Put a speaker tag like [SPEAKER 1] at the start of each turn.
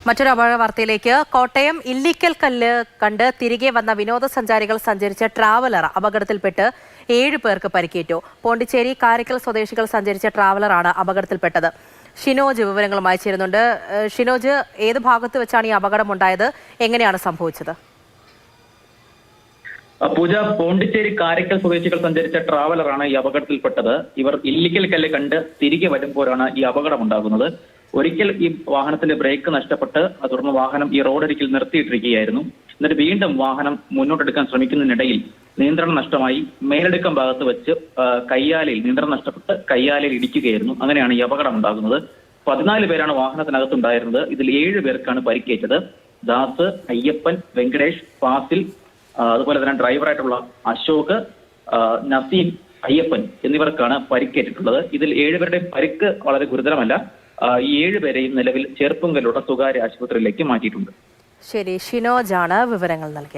[SPEAKER 1] മറ്റൊരു അപകട വാർത്തയിലേക്ക്. കോട്ടയം ഇല്ലിക്കൽ കല്ല് കണ്ട് തിരികെ വന്ന വിനോദസഞ്ചാരികൾ സഞ്ചരിച്ച ട്രാവലർ അപകടത്തിൽപ്പെട്ട് 7 പേർക്ക് പരിക്കേറ്റു. പോണ്ടിച്ചേരി കാരക്കൽ സ്വദേശികൾ സഞ്ചരിച്ച ട്രാവലറാണ് അപകടത്തിൽപ്പെട്ടത്. ഷിനോജ് വിവരങ്ങളുമായി ചേരുന്നുണ്ട്. ഷിനോജ്, ഏത് ഭാഗത്ത് വെച്ചാണ് ഈ അപകടമുണ്ടായത്? എങ്ങനെയാണ് സംഭവിച്ചത്?
[SPEAKER 2] പൂജ, പോണ്ടിച്ചേരി കാരക്കൽ സ്വദേശികൾ സഞ്ചരിച്ച ട്രാവലറാണ് ഈ അപകടത്തിൽപ്പെട്ടത്. ഇവർ ഇല്ലിക്കൽ കല്ല് കണ്ട് തിരികെ വരുമ്പോഴാണ് ഈ അപകടമുണ്ടാകുന്നത്. ഒരിക്കൽ ഈ വാഹനത്തിന്റെ ബ്രേക്ക് നഷ്ടപ്പെട്ട് തുടർന്ന് വാഹനം ഈ റോഡരികിൽ നിർത്തിയിട്ടിരിക്കുകയായിരുന്നു. എന്നിട്ട് വീണ്ടും വാഹനം മുന്നോട്ടെടുക്കാൻ ശ്രമിക്കുന്നതിനിടയിൽ നിയന്ത്രണം നഷ്ടമായി മേലടുക്കം ഭാഗത്ത് വെച്ച് കയ്യാലയിൽ നിയന്ത്രണം നഷ്ടപ്പെട്ട് കയ്യാലയിൽ ഇടിക്കുകയായിരുന്നു. അങ്ങനെയാണ് ഈ അപകടം ഉണ്ടാകുന്നത്. 14 പേരാണ് വാഹനത്തിനകത്തുണ്ടായിരുന്നത്. ഇതിൽ 7 പേർക്കാണ് പരിക്കേറ്റത്. ദാസ്, അയ്യപ്പൻ, വെങ്കടേഷ്, ഫാസിൽ, അതുപോലെ തന്നെ ഡ്രൈവറായിട്ടുള്ള അശോക്, നസീം, അയ്യപ്പൻ എന്നിവർക്കാണ് പരിക്കേറ്റിട്ടുള്ളത്. ഇതിൽ 7 പേരുടെയും പരിക്ക് വളരെ ഗുരുതരമല്ല. ഈ 7 പേരെയും നിലവിൽ ചെറുപ്പുങ്കലുള്ള സ്വകാര്യ ആശുപത്രിയിലേക്ക് മാറ്റിയിട്ടുണ്ട്.
[SPEAKER 1] ശരി, ഷിനോജാണ് വിവരങ്ങൾ നൽകിയത്.